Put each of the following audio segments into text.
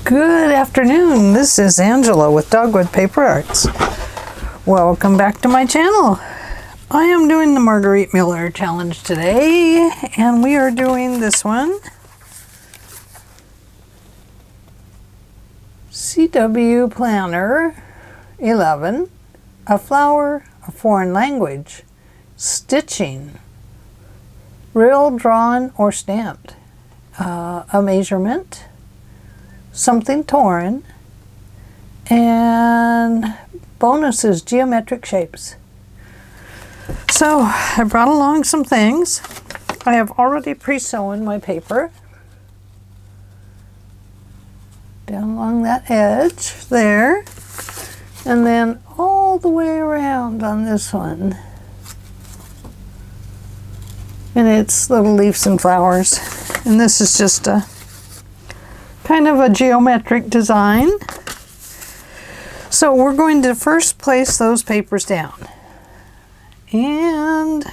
Good afternoon, this is Angela with Dogwood Paper Arts. Welcome back to my channel. I am doing the Margarette Miller challenge today, and we are doing this one. CW Planner 11, a flower, a foreign language, stitching, real, drawn, or stamped, a measurement, something torn, and bonuses, geometric shapes. So I brought along some things. I have already pre-sewn my paper down along that edge there, and then all the way around on this one. And it's little leaves and flowers, and this is just a kind of a geometric design. So we're going to first place those papers down. And,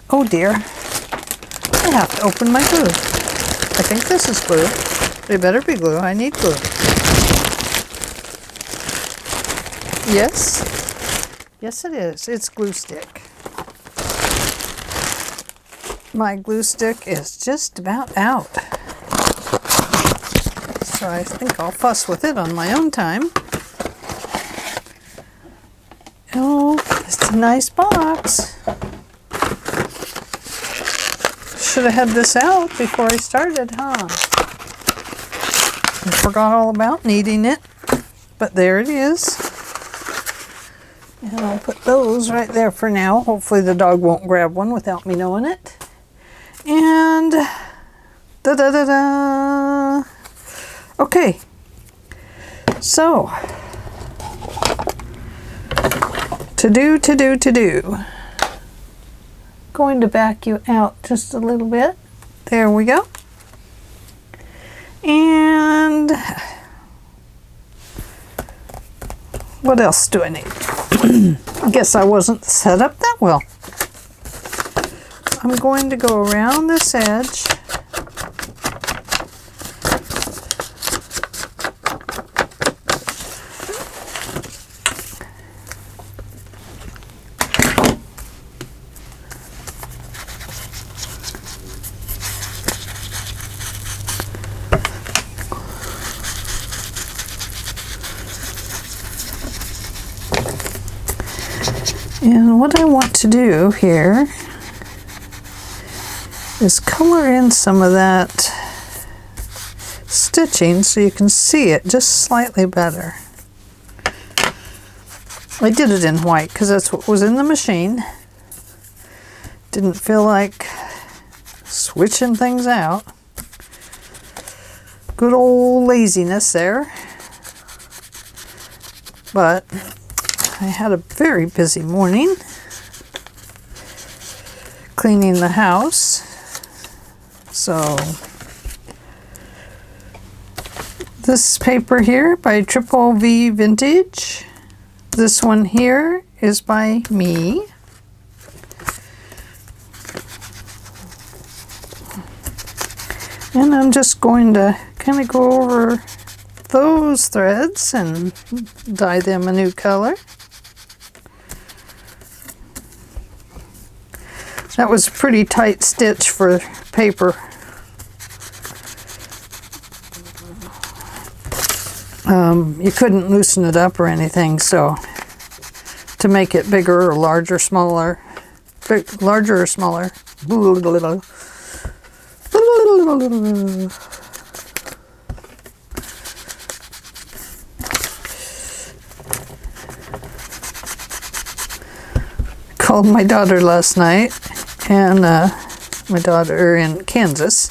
oh dear, I have to open my glue. I think this is glue. It better be glue. I need glue. Yes. Yes it is. It's glue stick. My glue stick is just about out. So I think I'll fuss with it on my own time. Oh, it's a nice box. Should have had this out before I started, huh? I forgot all about needing it, but there it is. And I'll put those right there for now. Hopefully the dog won't grab one without me knowing it. And da-da-da-da. Okay, so to do. Going to back you out just a little bit. There we go. And what else do I need? I guess I wasn't set up that well. I'm going to go around this edge. And what I want to do here is color in some of that stitching so you can see it just slightly better. I did it in white because that's what was in the machine. Didn't feel like switching things out. Good old laziness there. But I had a very busy morning cleaning the house. So this paper here by Triple V Vintage. This one here is by me. And I'm just going to kind of go over those threads and dye them a new color. That was a pretty tight stitch for paper. You couldn't loosen it up or anything, so to make it bigger or larger, smaller, larger or smaller. Called my daughter last night, and my daughter in Kansas,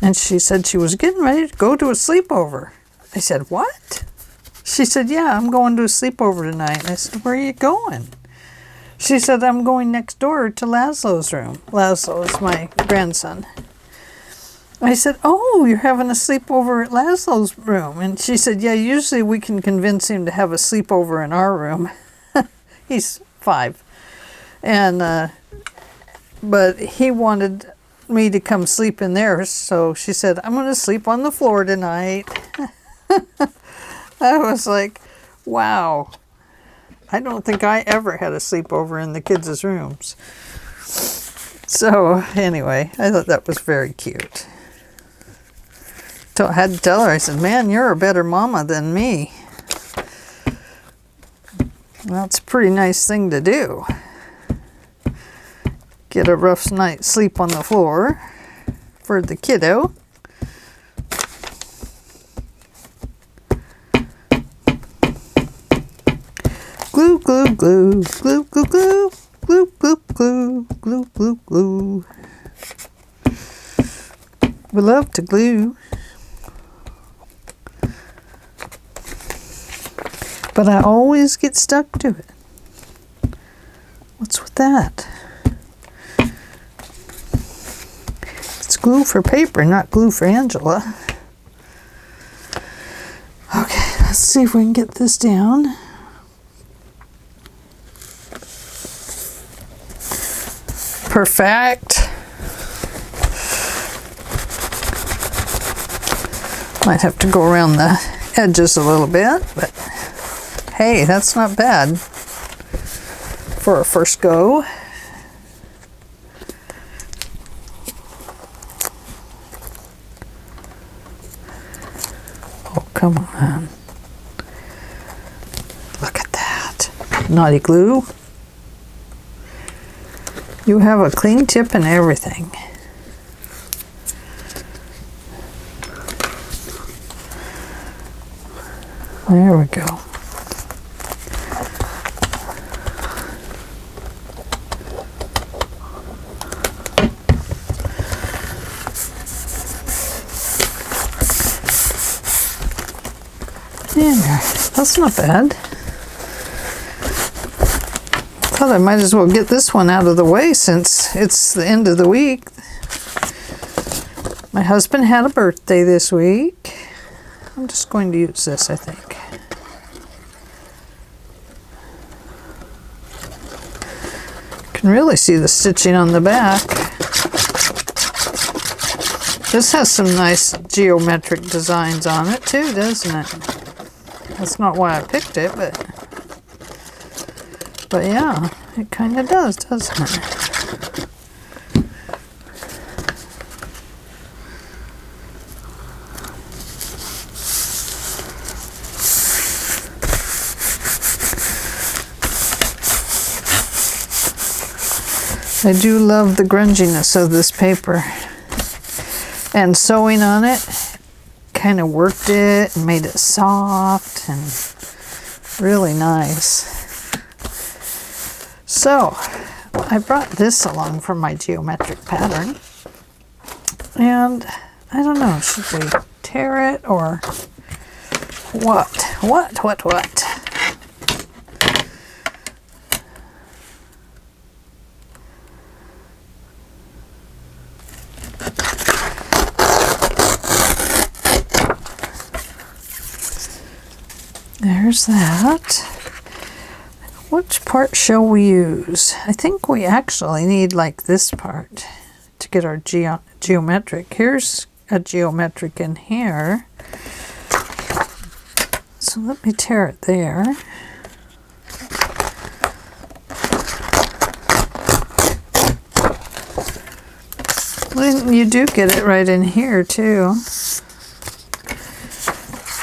and she said she was getting ready to go to a sleepover. I said, what? She said, yeah, I'm going to a sleepover tonight. I said, where are you going? She said, I'm going next door to Laszlo's room. Laszlo is my grandson. I said, oh, you're having a sleepover at Laszlo's room. And she said, yeah, usually we can convince him to have a sleepover in our room. He's 5. And but he wanted me to come sleep in there, so she said, I'm going to sleep on the floor tonight. I was like, wow. I don't think I ever had a sleepover in the kids' rooms. So anyway, I thought that was very cute. So I had to tell her, I said, man, you're a better mama than me. Well, it's a pretty nice thing to do. Get a rough night's sleep on the floor for the kiddo. Glue, glue, glue, glue, glue, glue, glue, glue, glue, glue, glue, glue. We love to glue. But I always get stuck to it. What's with that? It's glue for paper, not glue for Angela. Okay, let's see if we can get this down. Perfect. Might have to go around the edges a little bit, but hey, that's not bad for a first go. Oh, come on. Look at that. Naughty glue. You have a clean tip and everything. There we go. There, that's not bad. Thought I might as well get this one out of the way since it's the end of the week. My husband had a birthday this week. I'm just going to use this, I think. You can really see the stitching on the back. This has some nice geometric designs on it too, doesn't it? That's not why I picked it, but yeah, it kind of does, doesn't it? I do love the grunginess of this paper, and sewing on it kind of worked it and made it soft and really nice. So I brought this along for my geometric pattern, and I don't know, should we tear it or what? There's that. Which part shall we use? I think we actually need like this part to get our geometric. Here's a geometric in here. So let me tear it there. Well, you do get it right in here too.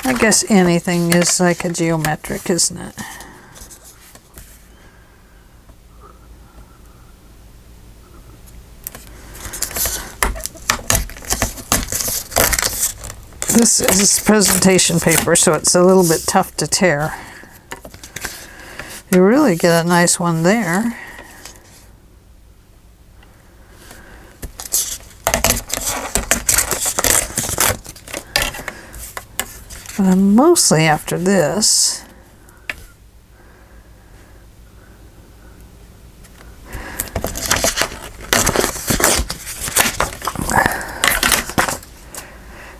I guess anything is like a geometric, isn't it? This is presentation paper, so it's a little bit tough to tear. You really get a nice one there. But I'm mostly after this.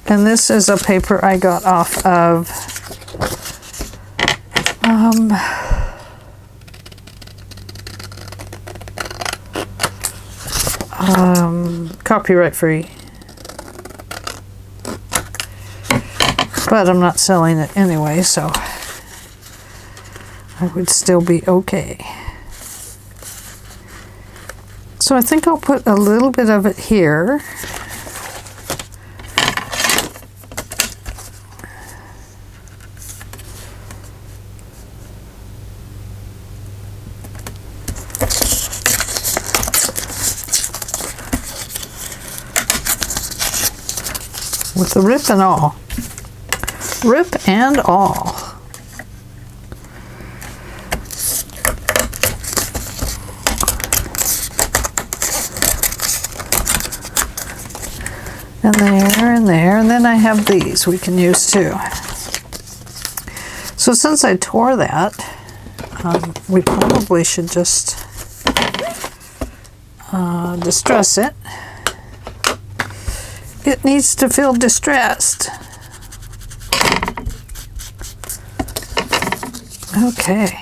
And this is a paper I got off of copyright free. But I'm not selling it anyway, so I would still be okay. So I think I'll put a little bit of it here. With the rip and all. Rip and all. And there and there, and then I have these we can use too. So since I tore that, we probably should just distress it. It needs to feel distressed. Okay.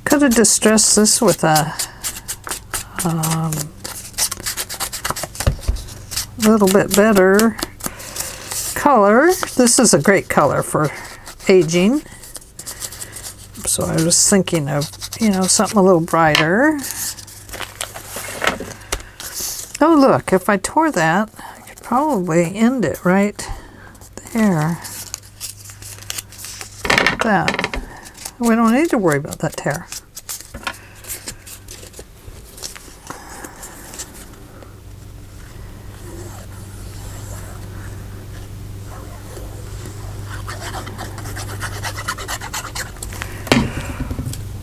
Could have distressed this with a little bit better color. This is a great color for aging. So I was thinking of, you know, something a little brighter. Oh look, if I tore that, I could probably end it right there. Like that. We don't need to worry about that tear.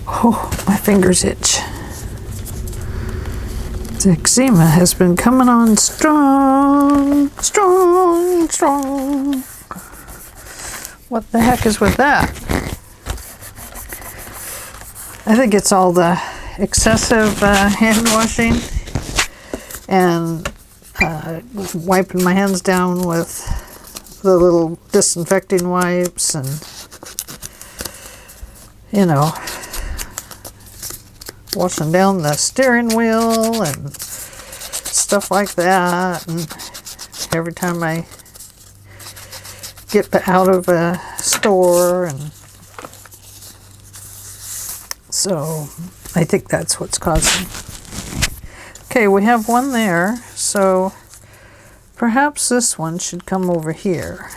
Oh, my fingers itch. The eczema has been coming on strong, strong, strong. What the heck is with that? I think it's all the excessive hand washing and wiping my hands down with the little disinfecting wipes and, you know, washing down the steering wheel and stuff like that. And every time I get out of a store, and so I think that's what's causing. Okay, we have one there, so perhaps this one should come over here.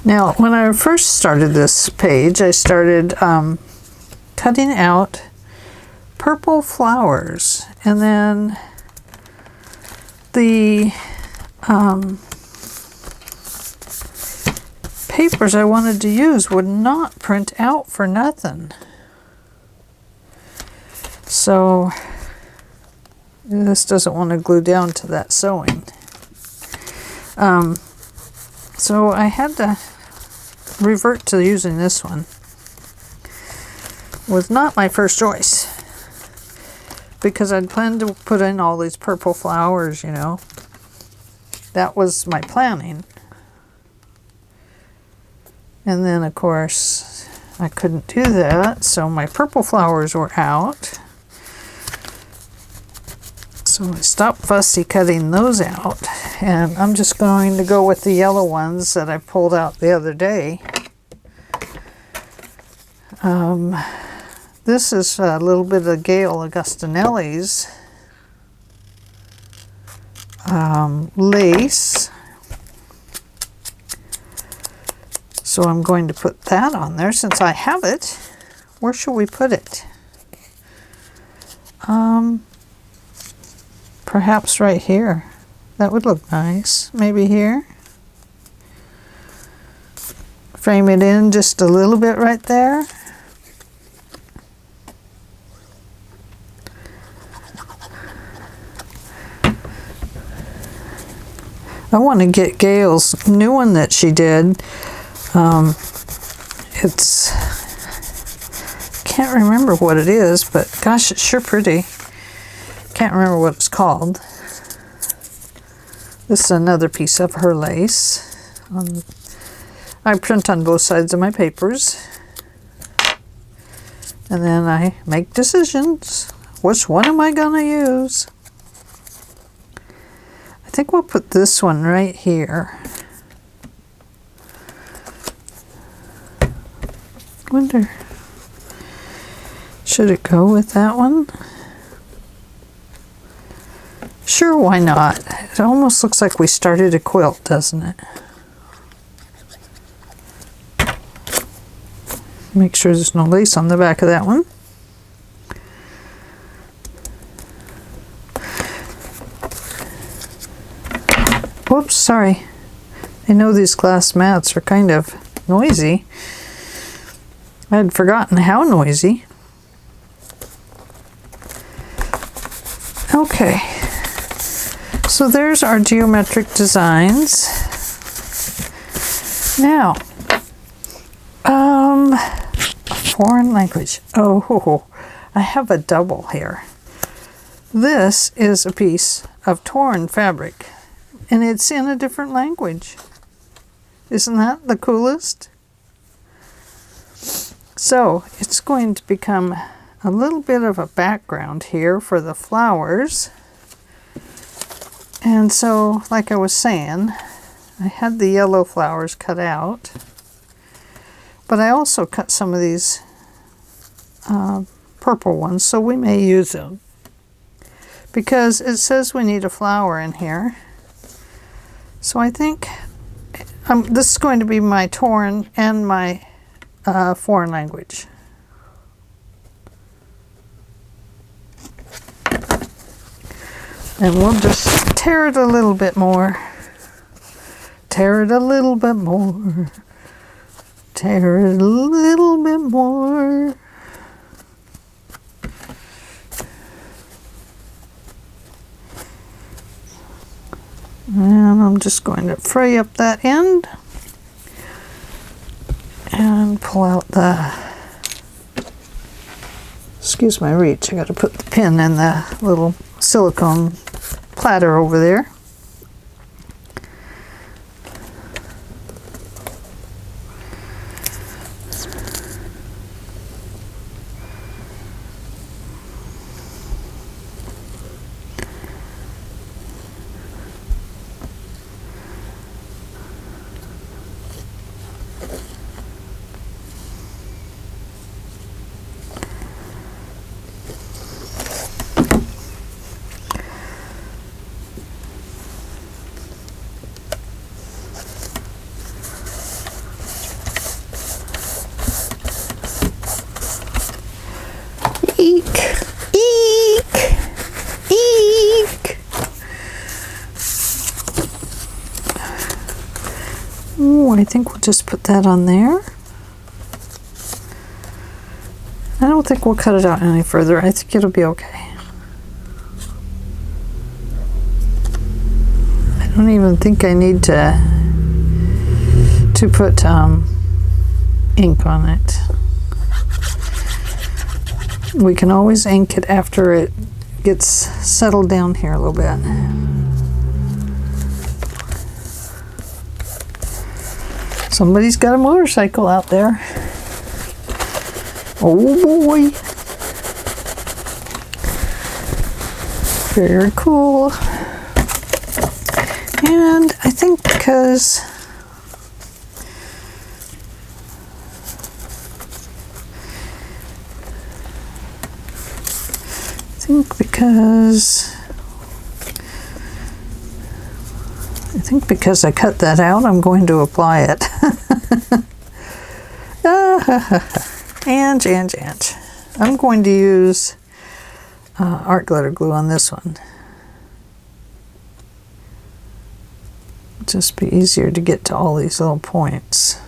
Now, when I first started this page, I started cutting out purple flowers, and then the papers I wanted to use would not print out for nothing. So this doesn't want to glue down to that sewing. So I had to revert to using this one. Was not my first choice, because I'd planned to put in all these purple flowers, you know. That was my planning. And then, of course, I couldn't do that, so my purple flowers were out. So I stopped fussy cutting those out, and I'm just going to go with the yellow ones that I pulled out the other day. This is a little bit of Gail Augustinelli's lace. So I'm going to put that on there since I have it. Where shall we put it? Perhaps right here. That would look nice. Maybe here. Frame it in just a little bit right there. I want to get Gail's new one that she did. It's can't remember what it is, but gosh, it's sure pretty. Can't remember what it's called. This is another piece of her lace. I print on both sides of my papers. And then I make decisions. Which one am I gonna use? I think we'll put this one right here. Wonder, should it go with that one? Sure, why not? It almost looks like we started a quilt, doesn't it? Make sure there's no lace on the back of that one. Whoops, sorry. I know these glass mats are kind of noisy. I had forgotten how noisy. Okay. So there's our geometric designs. Now, foreign language. Oh, I have a double here. This is a piece of torn fabric, and it's in a different language. Isn't that the coolest? So it's going to become a little bit of a background here for the flowers. And so, like I was saying, I had the yellow flowers cut out, but I also cut some of these purple ones, so we may use them. Because it says we need a flower in here. So I think this is going to be my torn and my foreign language. And we'll just tear it a little bit more. Tear it a little bit more. Tear it a little bit more. And I'm just going to fray up that end and pull out the, excuse my reach, I got to put the pin in the little silicone platter over there. Eek! Eek! Eek! Ooh, I think we'll just put that on there. I don't think we'll cut it out any further. I think it'll be okay. I don't even think I need to put ink on it. We can always ink it after it gets settled down here a little bit. Somebody's got a motorcycle out there. Oh boy. Very cool. And I think because I cut that out, I'm going to apply it. And I'm going to use art glitter glue on this one. Just be easier to get to all these little points.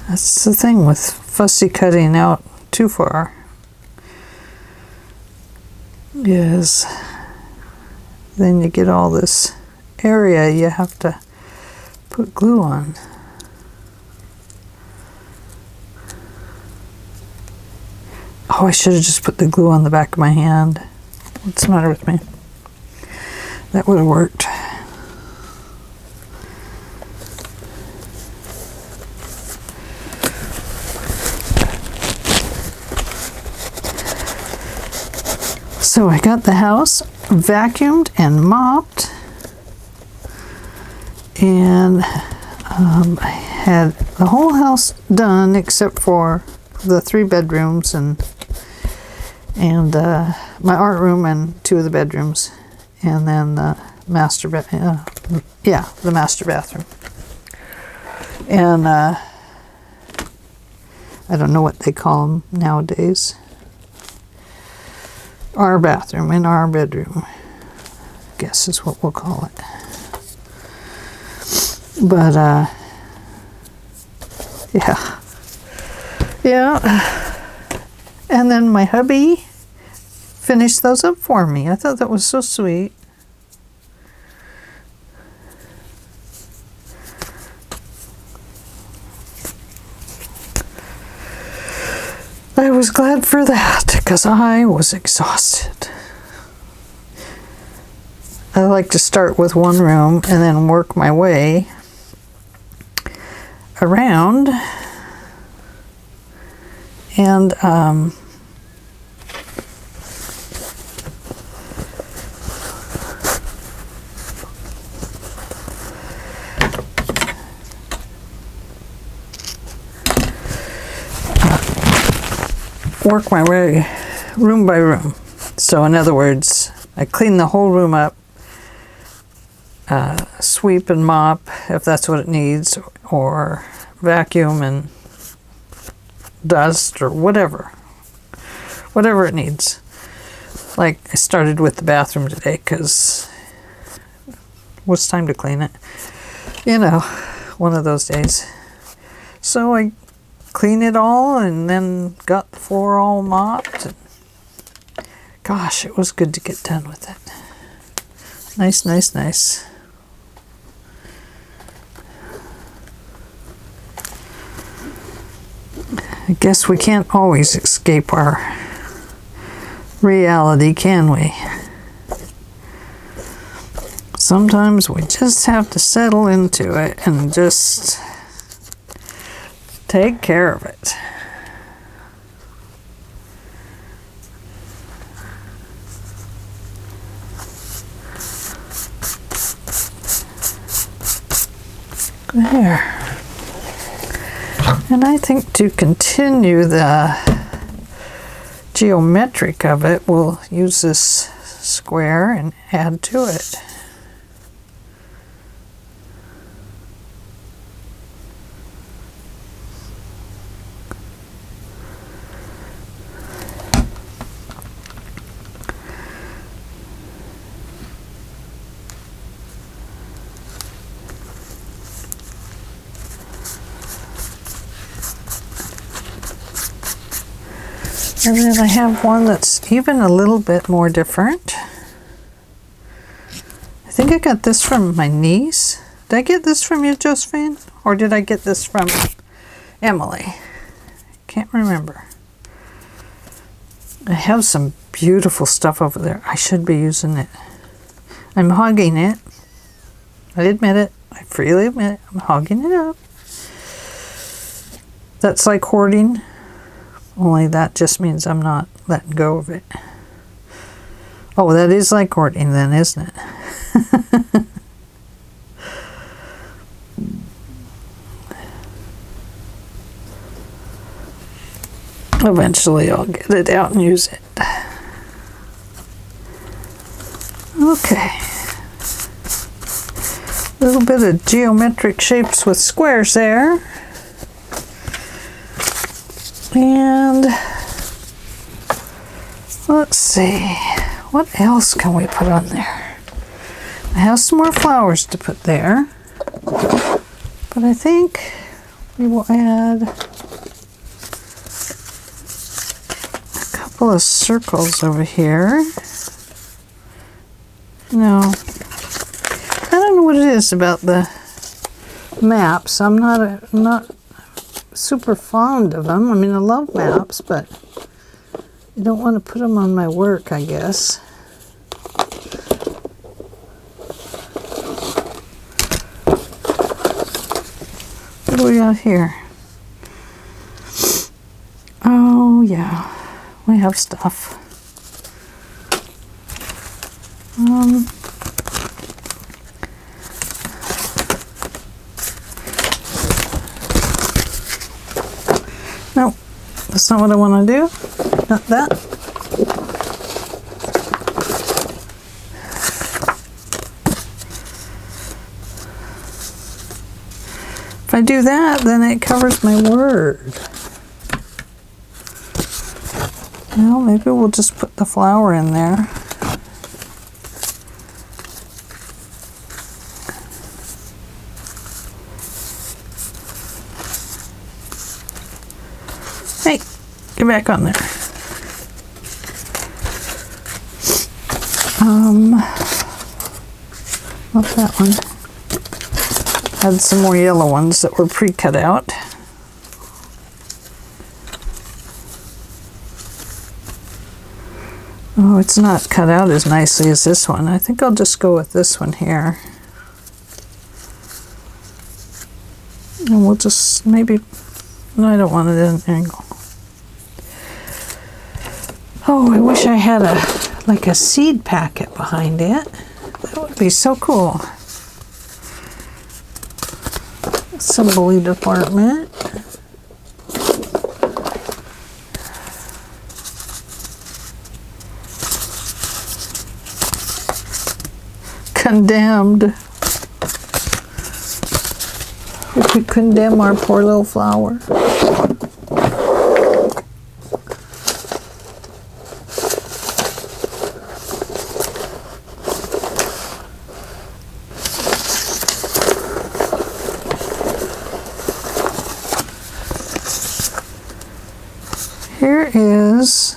That's the thing with fussy cutting out too far, is then you get all this area you have to put glue on. Oh, I should have just put the glue on the back of my hand. What's the matter with me? That would have worked. So I got the house vacuumed and mopped, and I had the whole house done except for the 3 bedrooms and my art room and 2 of the bedrooms, and then the master bathroom. And I don't know what they call them nowadays. Our bathroom in our bedroom, I guess is what we'll call it. But yeah. And then my hubby finished those up for me. I thought that was so sweet. I was glad for that because I was exhausted. I like to start with one room and then work my way around. And work my way room by room. So in other words, I clean the whole room up, sweep and mop if that's what it needs, or vacuum and dust or whatever it needs. Like I started with the bathroom today because it was time to clean it. You know, one of those days. So I cleaned it all and then got the floor all mopped. And gosh, it was good to get done with it. Nice, nice, nice. I guess we can't always escape our reality, can we? Sometimes we just have to settle into it and just take care of it. There. And I think to continue the geometric of it, we'll use this square and add to it. And then I have one that's even a little bit more different. I think I got this from my niece. Did I get this from you, Josephine? Or did I get this from Emily? Can't remember. I have some beautiful stuff over there. I should be using it. I'm hogging it. I admit it. I freely admit it. I'm hogging it up. That's like hoarding. Only that just means I'm not letting go of it. Oh, that is like hoarding then, isn't it? Eventually I'll get it out and use it. Okay. A little bit of geometric shapes with squares there. And let's see, what else can we put on there? I have some more flowers to put there, but I think we will add a couple of circles over here. No. I don't know what it is about the maps. I'm not super fond of them. I mean, I love maps, but I don't want to put them on my work, I guess. What do we got here? Oh, yeah. We have stuff. No, that's not what I want to do. Not that. If I do that, then it covers my word. Well, maybe we'll just put the flower in there. Hey, get back on there. Not that one. Had some more yellow ones that were pre-cut out. Oh, it's not cut out as nicely as this one. I think I'll just go with this one here. And we'll just maybe... No, I don't want it at an angle. Oh, I wish I had like a seed packet behind it. That would be so cool. Assembly department. Condemned. We could condemn our poor little flower. Here is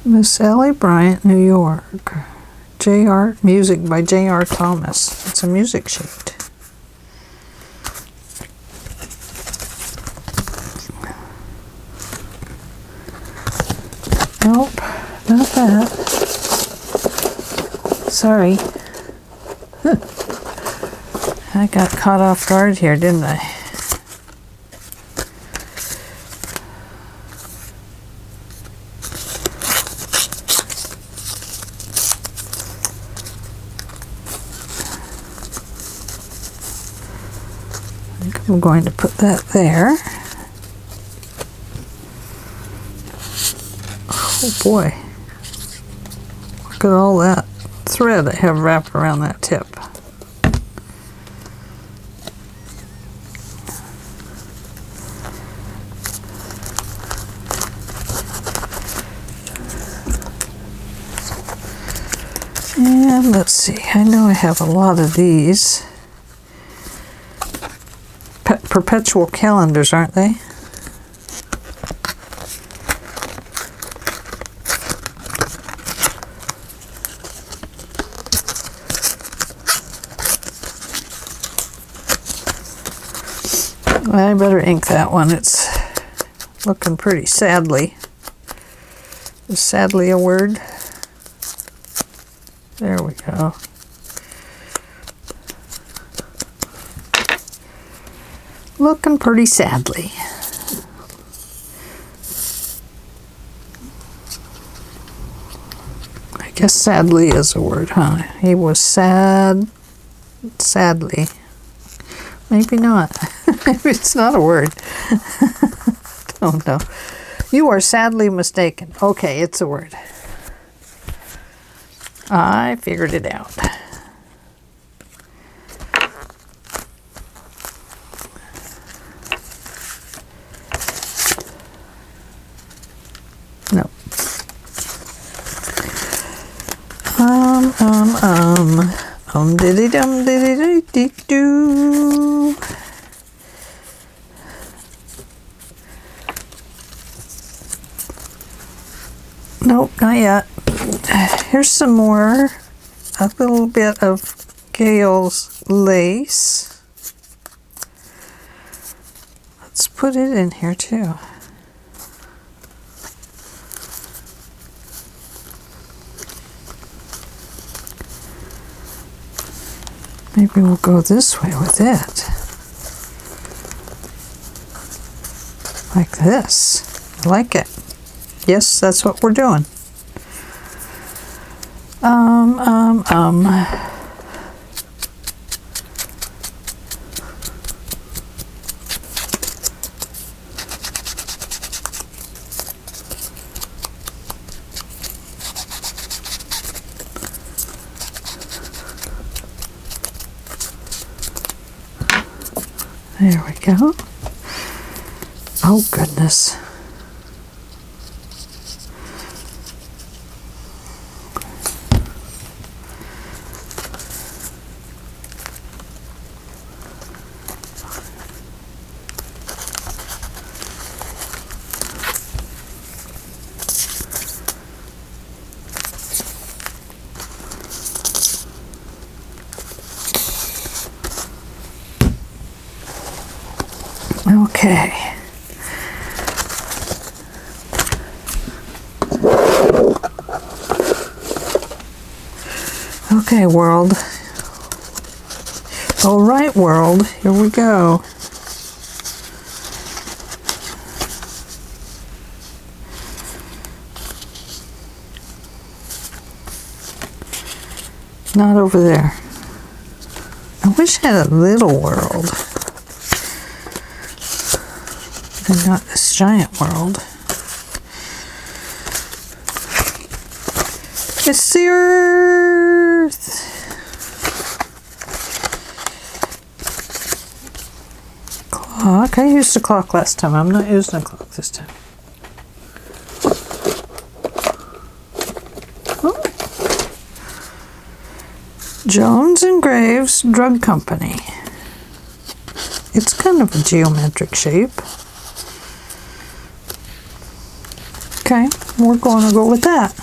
Miss Sally Bryant, New York. J.R. Music by J.R. Thomas. It's a music sheet. Nope, not that. Sorry. I got caught off guard here, didn't I? I'm going to put that there. Oh boy. Look at all that thread I have wrapped around that tip. And let's see, I know I have a lot of these. Perpetual calendars, aren't they? I better ink that one. It's looking pretty sadly. Is sadly a word? There we go. Looking pretty sadly. I guess sadly is a word, huh? He was sad, sadly. Maybe not. Maybe it's not a word. Don't know. You are sadly mistaken. Okay, it's a word. I figured it out. No. Diddy dum diddy dee doo. Nope, not yet. here's some more, a little bit of Gail's lace. Let's put it in here too. Maybe we'll go this way with it. Like this. I like it. Yes, that's what we're doing. There we go. Oh, goodness. Okay. Okay, world. All right, world. Here we go. Not over there. I wish I had a little world. And not this giant world. It's the Earth. Clock. I used a clock last time. I'm not using a clock this time. Oh. Jones and Graves Drug Company. It's kind of a geometric shape. Okay, we're going to go with that.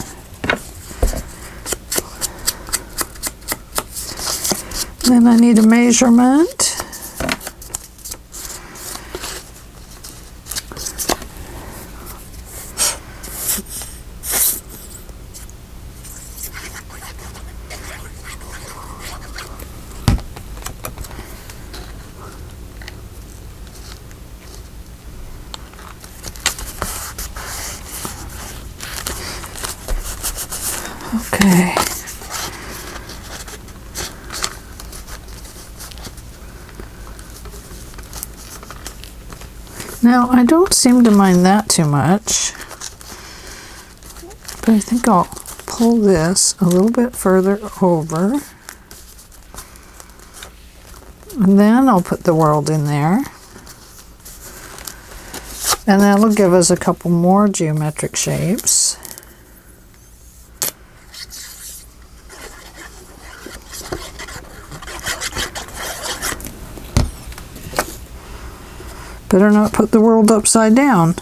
Then I need a measurement. Okay. Now, I don't seem to mind that too much, but I think I'll pull this a little bit further over, and then I'll put the world in there, and that'll give us a couple more geometric shapes. Better not put the world upside down.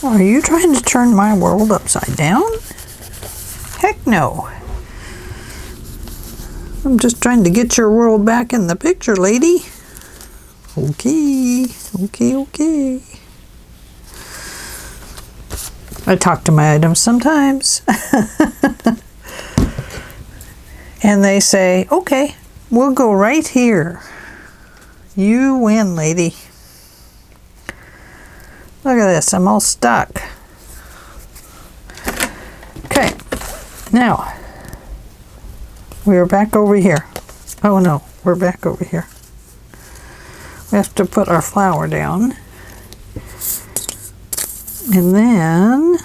Are you trying to turn my world upside down? Heck no. I'm just trying to get your world back in the picture, lady. Okay, okay, okay. I talk to my items sometimes. And they say, okay, we'll go right here. You win, lady. Look at this, I'm all stuck. Okay, now, we're back over here. Oh no, we're back over here. We have to put our flower down. And then,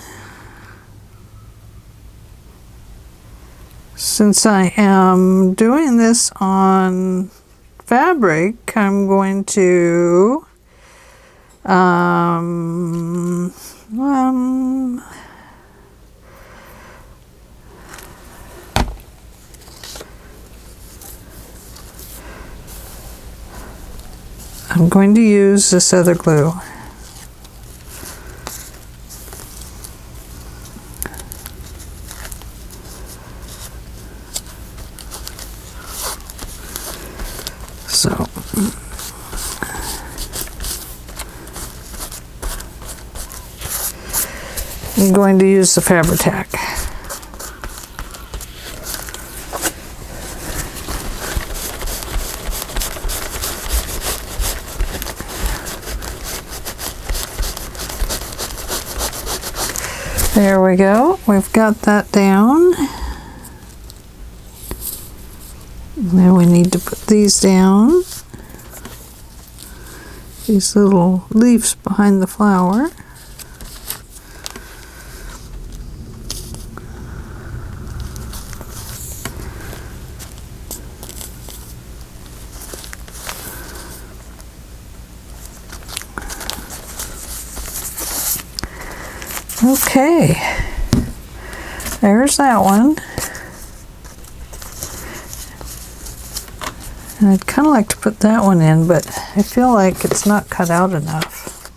since I am doing this on fabric, I'm going to I'm going to use this other glue. So I'm going to use the Fabri-Tac. There we go. We've got that down. Now we need to put these down. These little leaves behind the flower. Okay, there's that one. And I'd kind of like to put that one in, but I feel like it's not cut out enough.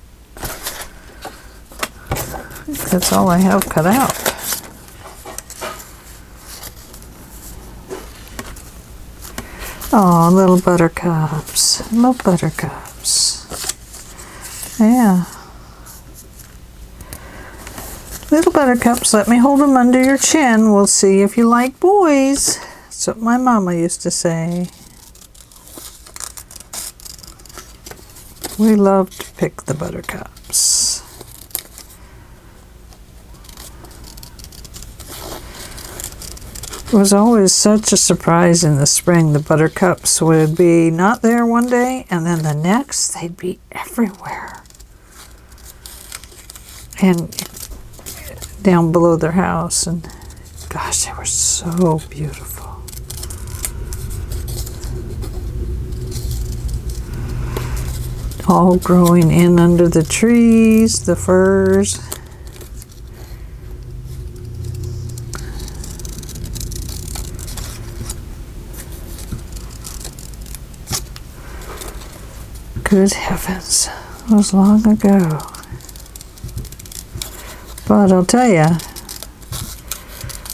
I think that's all I have cut out. Oh, little buttercups. I love buttercups. Yeah. Little buttercups, let me hold them under your chin. We'll see if you like boys. That's what my mama used to say. We love to pick the buttercups. It was always such a surprise in the spring. The buttercups would be not there one day, and then the next they'd be everywhere. And down below their house, and gosh, they were so beautiful. All growing in under the trees, the firs. Good heavens, that was long ago. But I'll tell you,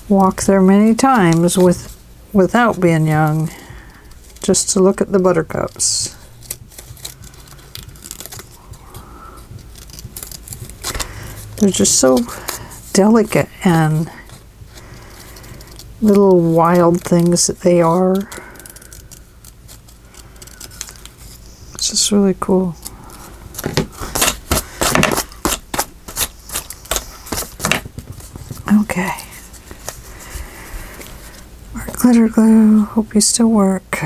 walk there many times without being young, just to look at the buttercups. They're just so delicate and little wild things that they are. It's just really cool. Okay. Our glitter glue. Hope you still work.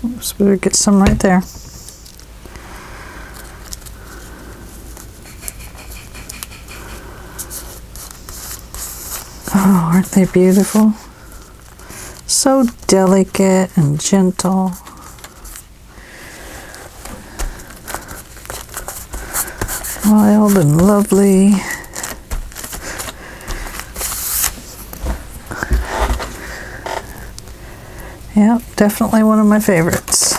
Oops, better get some right there. Oh, aren't they beautiful? So delicate and gentle. Wild and lovely. Yep, definitely one of my favorites.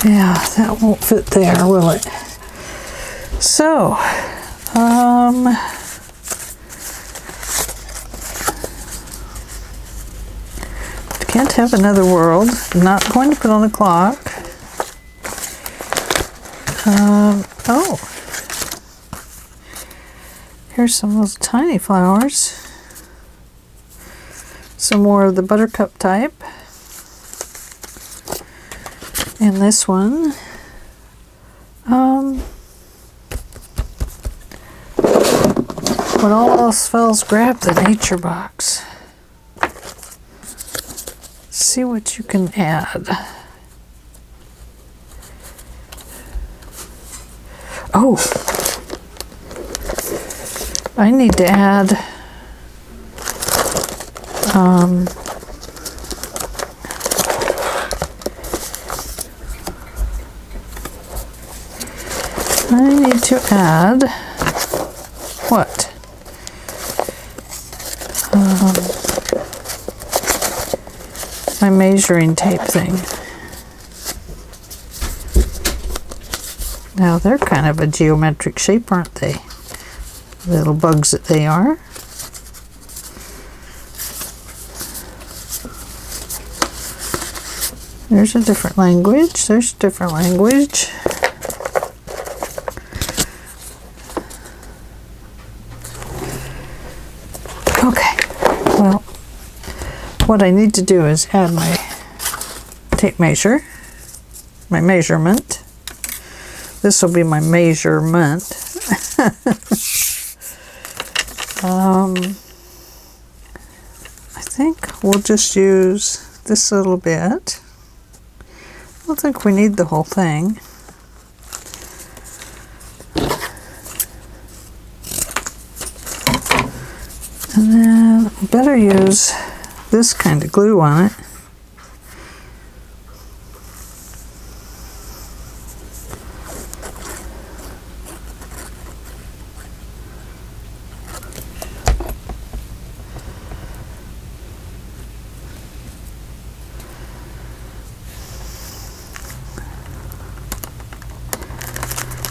Yeah, that won't fit there, will it? So, can't have another world. Not going to put on the clock. Oh, here's some little tiny flowers. Some more of the buttercup type. And this one, when all else fails, grab the nature box. See what you can add. Oh, I need to add what? my measuring tape thing. Now they're kind of a geometric shape, aren't they? Little bugs that they are. There's a different language. There's a different language. Okay, well, what I need to do is add my tape measure, my measurement. This will be my measurement. I think we'll just use this little bit. I don't think we need the whole thing. And then I better use this kind of glue on it.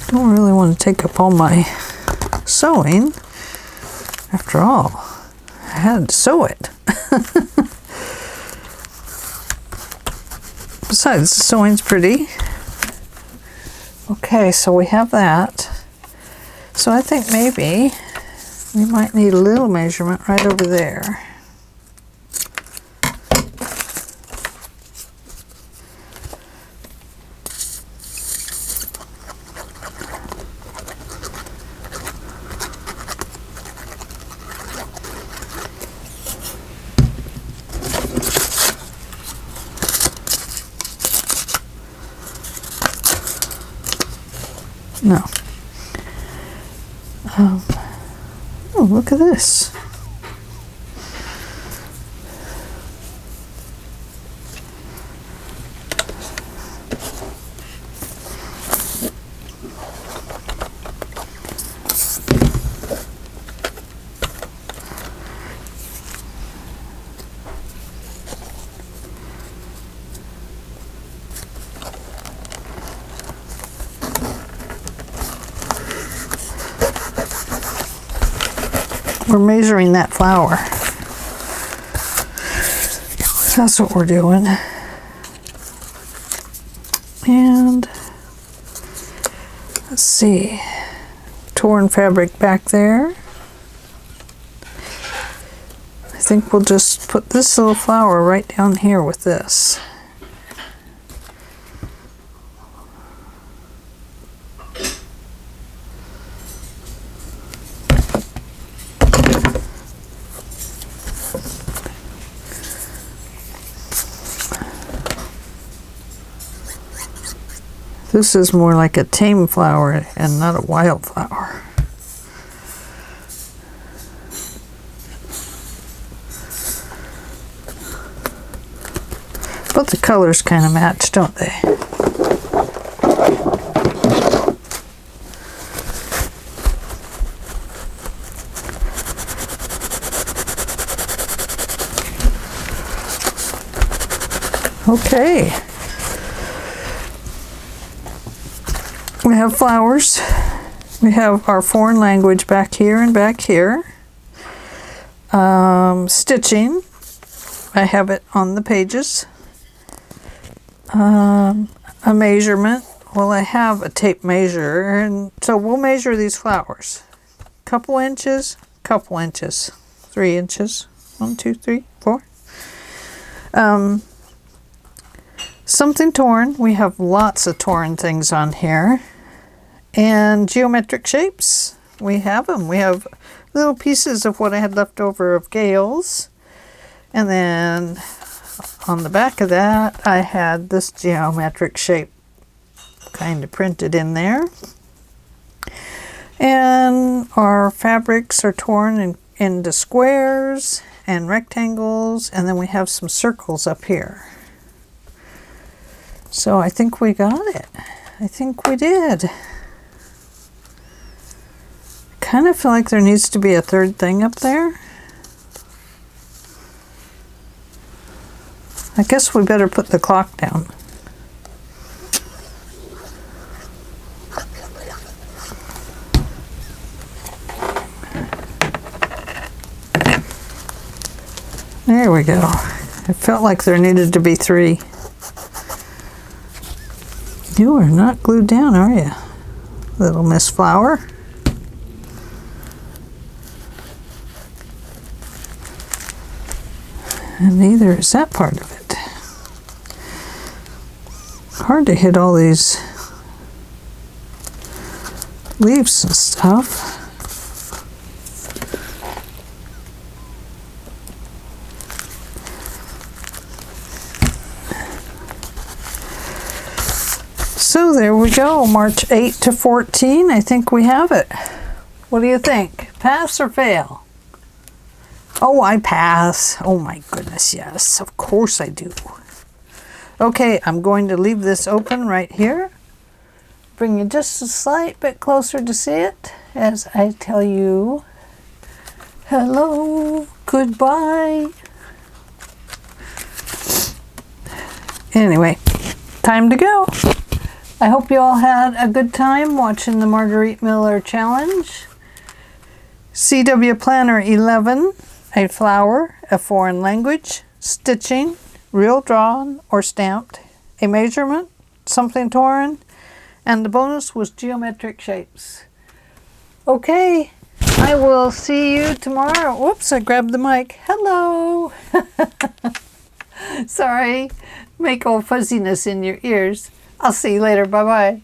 Don't really want to take up all my sewing. After all, I had to sew it. Besides, the sewing's pretty. Okay, so we have that. So I think maybe we might need a little measurement right over there. No. Oh, look at this. We're measuring that flower. That's what we're doing. And let's see, torn fabric back there. I think we'll just put this little flower right down here with this. This is more like a tame flower and not a wild flower. But the colors kind of match, don't they? Okay. We have flowers. We have our foreign language back here and back here. Stitching. I have it on the pages. A measurement. Well, I have a tape measure, and so we'll measure these flowers. Couple inches, 3 inches. 1, 2, 3, 4. Something torn. We have lots of torn things on here. And geometric shapes. We have them. We have little pieces of what I had left over of Gale's. And then on the back of that, I had this geometric shape kind of printed in there. And our fabrics are torn into squares and rectangles. And then we have some circles up here. So I think we got it. I think we did. Kind of feel like there needs to be a third thing up there. I guess we better put the clock down. There we go. It felt like there needed to be 3. You are not glued down, are you, little Miss Flower? And neither is that part of it. Hard to hit all these leaves and stuff. So there we go, March 8 to 14. I think we have it. What do you think? Pass or fail? Oh, I pass. Oh my goodness, yes. Of course I do. Okay, I'm going to leave this open right here. Bring you just a slight bit closer to see it as I tell you hello, goodbye. Anyway, time to go. I hope you all had a good time watching the Margarette Miller Challenge. CW Planner 11, a flower, a foreign language, stitching, real drawn or stamped, a measurement, something torn, and the bonus was geometric shapes. Okay, I will see you tomorrow. Whoops, I grabbed the mic. Hello. Sorry, make all fuzziness in your ears. I'll see you later. Bye-bye.